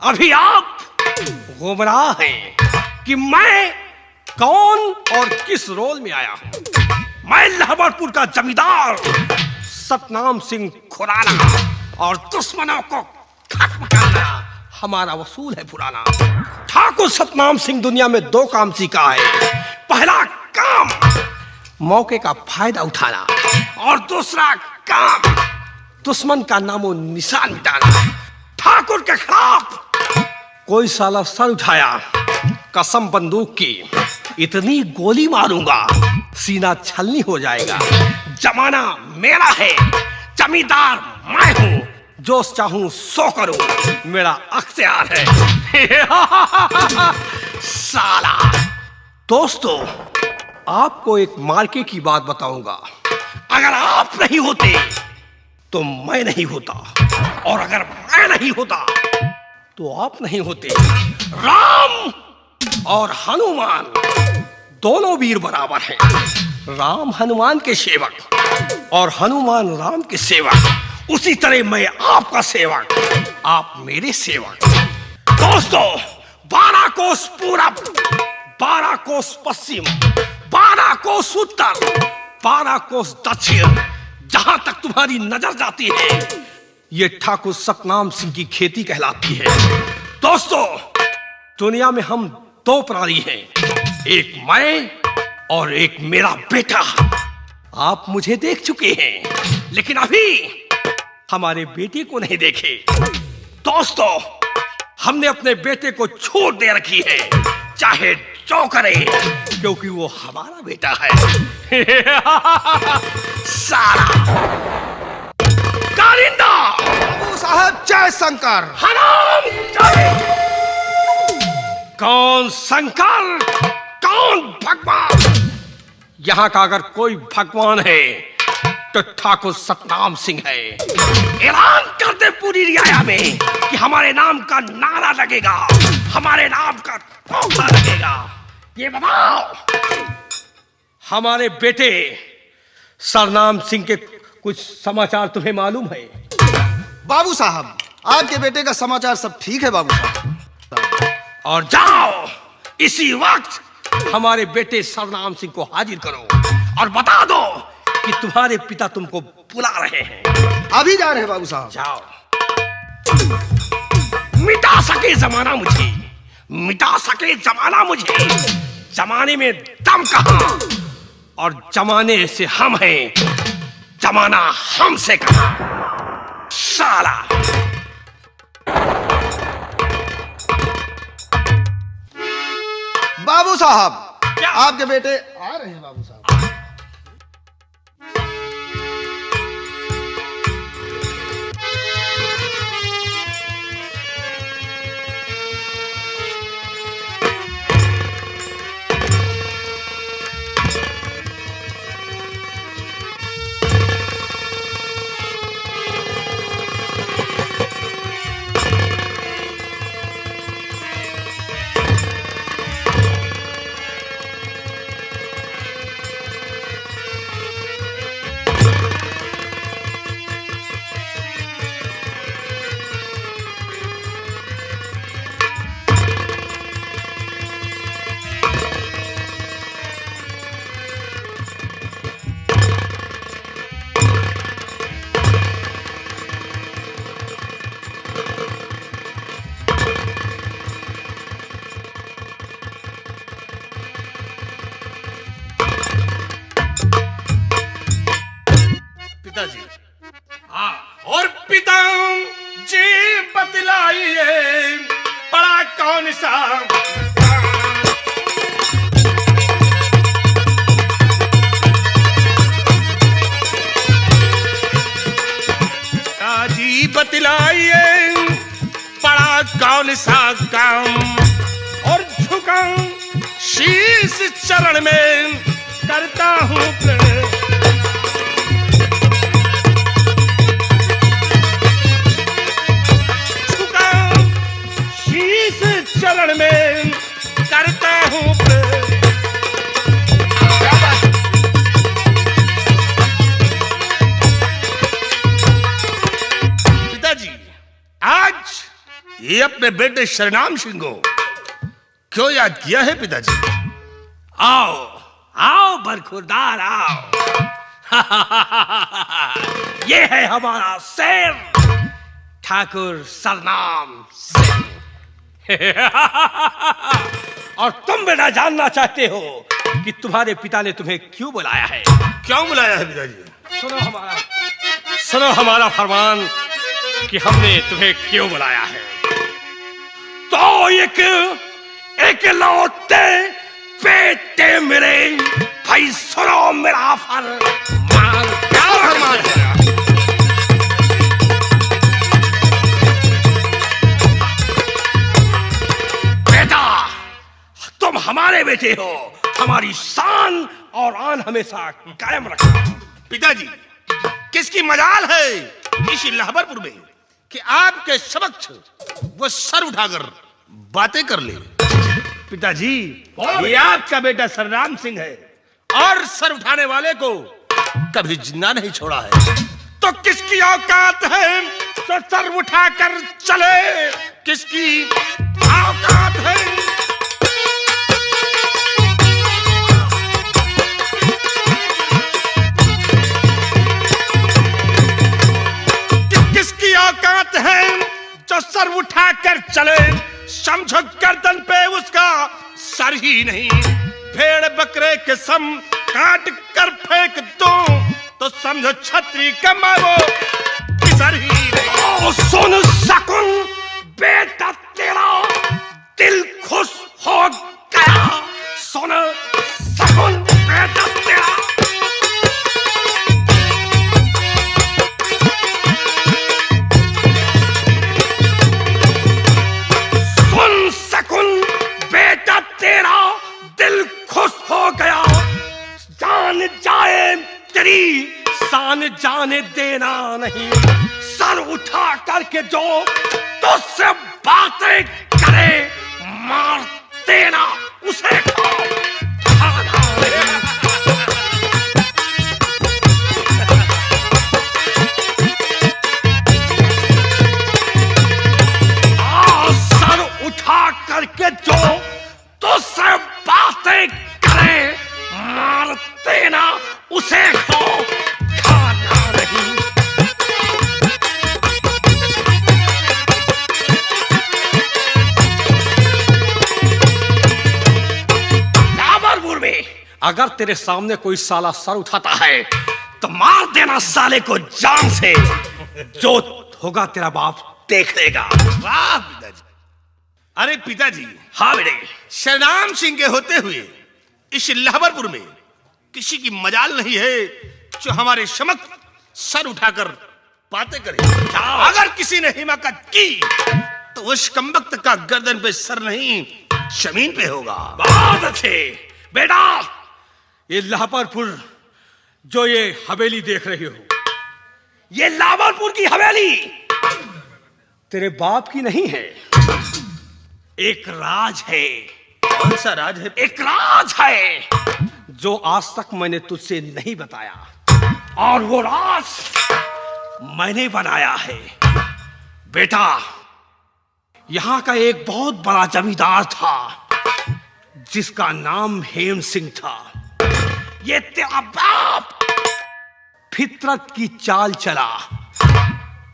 अभी आप गुमराह हैं कि मैं कौन और किस रोल में आया हूं। मैं लहबरपुर का जमींदार सतनाम सिंह खुराना और दुश्मनों को खत्म करना हमारा वसूल है पुराना। ठाकुर सतनाम सिंह दुनिया में दो काम सीखा है। पहला काम मौके का फायदा उठाना और दूसरा काम दुश्मन का नामो निशान मिटाना। ठाकुर के खिलाफ कोई साला सर उठाया, कसम बंदूक की इतनी गोली मारूंगा सीना छलनी हो जाएगा। जमाना मेरा है, जमींदार मैं हूं, जो चाहूं सो करूं, मेरा अख्तियार है। साला दोस्तों, आपको एक मार्के की बात बताऊंगा। अगर आप नहीं होते तो मैं नहीं होता, और अगर मैं नहीं होता तो आप नहीं होते। राम और हनुमान दोनों वीर बराबर हैं। राम हनुमान के सेवक और हनुमान राम के सेवक। उसी तरह मैं आपका सेवक, आप मेरे सेवक। दोस्तों, 12 कोस पूरब, 12 कोस पश्चिम, 12 कोस उत्तर, 12 कोस दक्षिण, जहां तक तुम्हारी नजर जाती है ये ठाकुर सतनाम सिंह की खेती कहलाती है। दोस्तों, दुनिया में हम दो प्राणी हैं, एक मैं और एक मेरा बेटा। आप मुझे देख चुके हैं, लेकिन अभी हमारे बेटे को नहीं देखे। दोस्तों, हमने अपने बेटे को छोड़ दे रखी है, चाहे जो करे, क्योंकि वो हमारा बेटा है। सारा कारिंदा बाबू साहब जय शंकर। हराम जाने। कौन शंकर, कौन भगवान? यहां का अगर कोई भगवान है तो ठाकुर सतनाम सिंह है। ऐलान कर दे पूरी रियाया में कि हमारे नाम का नारा लगेगा, हमारे नाम का तोहफा लगेगा। ये बताओ, हमारे बेटे सरनाम सिंह के कुछ समाचार तुम्हें मालूम है? बाबू साहब, आपके बेटे का समाचार सब ठीक है बाबू साहब। और जाओ इसी वक्त हमारे बेटे सरनाम सिंह को हाजिर करो और बता दो कि तुम्हारे पिता तुमको बुला रहे हैं। अभी जा रहे हैं बाबू साहब। जाओ। मिटा सके जमाना मुझे, मिटा सके जमाना मुझे। जमाने में दम कहां, और जमाने से हम हैं, जमाना हमसे कहां। साला बाबू साहब, आपके बेटे आ रहे हैं बाबू साहब। पिताजी। और पिता जी बतलाइए, बड़ा कौन सा पिताजी बतलाइए, बड़ा कौन सा काम, और झुकाऊं शीश चरण में करता हूं प्रण। चरण में करता हूं पिताजी। आज ये अपने बेटे शरनाम सिंह को क्यों याद किया है पिताजी? आओ आओ बरखुरदार आओ। ये है हमारा शेर ठाकुर सरनाम सिंह। और तुम बेटा जानना चाहते हो कि तुम्हारे पिता ने तुम्हें क्यों बुलाया है? क्यों बुलाया है पिताजी? सुनो हमारा फरमान कि हमने तुम्हें क्यों बुलाया है। तो एक लौटे बेटे मेरे, भाई सुनो मेरा फरमान। क्या फरमान है? बेटा तुम हमारे बेटे हो, हमारी शान और आन हमेशा कायम रखना। पिताजी किसकी मजाल है इस लाहौरपुर में कि आपके समक्ष वो सर उठाकर बातें कर ले? पिताजी ये आपका बेटा सरनाम सिंह है और सर उठाने वाले को कभी जिंदा नहीं छोड़ा है। तो किसकी औकात है तो सर उठाकर चले? किसकी औकात है? किसकी औकात है जो सर उठाकर चले? समझो गर्दन पे उसका सर ही नहीं, भेड़ बकरे के सम काट कर फेंक दो तो समझो छतरी कमाओ सर ही नहीं। ओ सुन शकुन, बेटा तेरा दिल खुश हो गया। सुन शकुन, बेटा तेरा बेटा तेरा दिल खुश हो गया। जान जाए तेरी शान जाने देना नहीं। सर उठा करके जो तुझसे बातें करे मार देना उसे खाना नहीं। सर उठा करके जो तुझसे बातें करे मार देना उसे खाना नहीं। लाहौरपुर में अगर तेरे सामने कोई साला सर उठाता है तो मार देना साले को जान से। जो होगा तेरा बाप देख लेगा। वाह पिताजी। अरे पिताजी, हाँ बेटे, शरनाम सिंह के होते हुए इस लाहौरपुर में किसी की मजाल नहीं है जो हमारे समक्ष सर उठाकर बातें करे। अगर किसी ने हिमाकत की तो उस कमबख्त का गर्दन पे सर नहीं जमीन पे होगा। बहुत अच्छे बेटा। ये लाहौरपुर जो ये हवेली देख रही हो, ये लाहौरपुर की हवेली तेरे बाप की नहीं है। एक राज है। कौन सा राज है? एक राज है जो आज तक मैंने तुझसे नहीं बताया और वो राज मैंने बनाया है। बेटा यहां का एक बहुत बड़ा जमींदार था जिसका नाम हेम सिंह था। ये तेरा बाप फितरत की चाल चला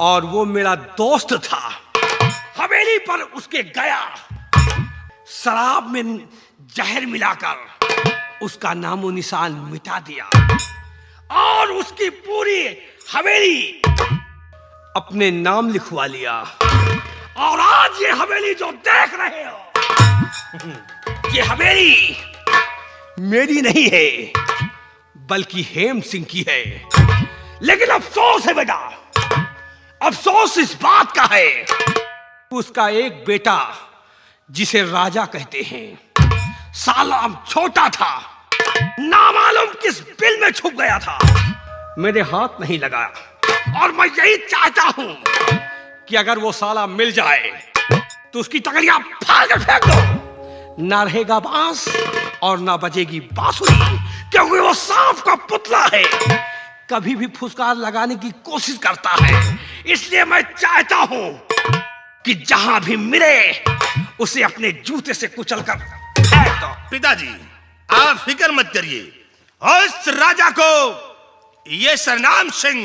और वो मेरा दोस्त था। हवेली पर उसके गया, शराब में जहर मिलाकर उसका नामो निशान मिटा दिया और उसकी पूरी हवेली अपने नाम लिखवा लिया। और आज ये हवेली जो देख रहे हो, ये हवेली मेरी नहीं है बल्कि हेम सिंह की है। लेकिन अफसोस है बेटा, अफसोस इस बात का है उसका एक बेटा जिसे राजा कहते हैं साला छोटा था, नामालूम किस बिल में छुप गया था, मेरे हाथ नहीं लगा। और मैं यही चाहता हूं कि अगर वो साला मिल जाए तो उसकी टंगड़ियां फाड़ कर फेंक दो। ना रहेगा बांस और ना बजेगी बांसुरी, क्योंकि वो सांप का पुतला है, कभी भी फुसकार लगाने की कोशिश करता है। इसलिए मैं चाहता हूं कि जहां भी मिले उसे अपने जूते से कुचलकर फेंक दो। पिताजी, आप फिक्र मत करिए, उस राजा को ये सरनाम सिंह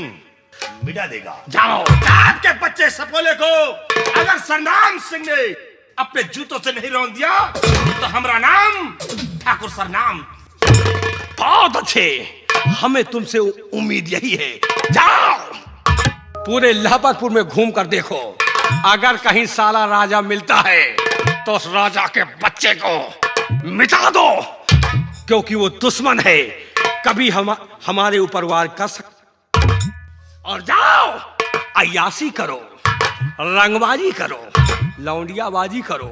मिटा देगा। जाओ। आपके बच्चे सपोले को अगर सरनाम सिंह ने अपने जूतों से नहीं रौंद दिया तो हमारा नाम ठाकुर सरनाम। बहुत अच्छे, हमें तुमसे उम्मीद यही है। जाओ, पूरे लाहौरपुर में घूम कर देखो, अगर कहीं साला राजा मिलता है तो उस राजा के बच्चे को मिटा दो, क्योंकि वो दुश्मन है, कभी हमारे ऊपर वार कर सकता। और जाओ, अय्यासी करो, रंगबाजी करो, लौंडियाबाजी करो,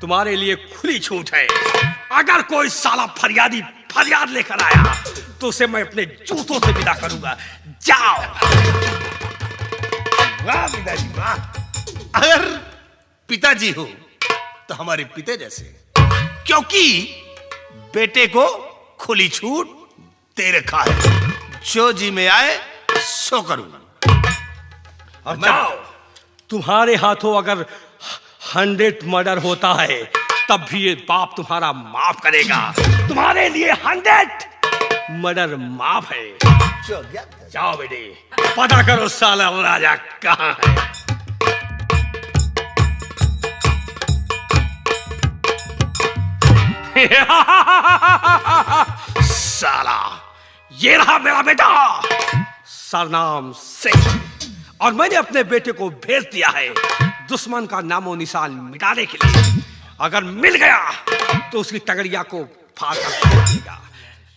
तुम्हारे लिए खुली छूट है। अगर कोई साला फरियाद लेकर आया तो उसे मैं अपने जूतों से विदा करूंगा। जाओ। वाह पिताजी वाह, अगर पिताजी हो तो हमारे पिता जैसे, क्योंकि बेटे को खुली छूट दे रखा है, जो जी में आए सो करूं। और जाओ, तुम्हारे हाथों अगर 100 मर्डर होता है तब भी ये बाप तुम्हारा माफ करेगा। तुम्हारे लिए 100 मर्डर माफ है। जाओ बेटे, पता करो साला राजा कहां है। साला, ये रहा मेरा बेटा सरनाम सिंह, और मैंने अपने बेटे को भेज दिया है दुश्मन का नामो निशान मिटाने के लिए। अगर मिल गया तो उसकी टगड़िया को फाड़ कर फेंक देगा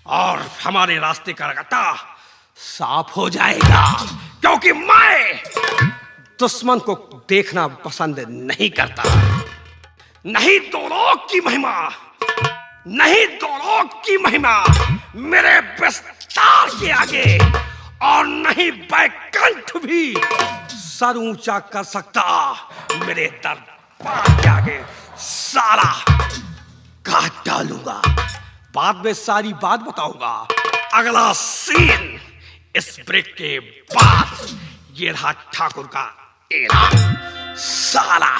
और हमारे रास्ते का रास्ता साफ हो जाएगा, क्योंकि मैं दुश्मन को देखना पसंद नहीं करता। नहीं दो लोग की महिमा, नहीं दो लोग की महिमा मेरे विस्तार के आगे, और नहीं बैकुंठ भी सर ऊंचा कर सकता मेरे दरबार के आगे। साला काट डालूंगा, बाद में सारी बात बताऊंगा। अगला सीन इस ब्रेक के बाद। ये रहा ठाकुर का ऐलान। साला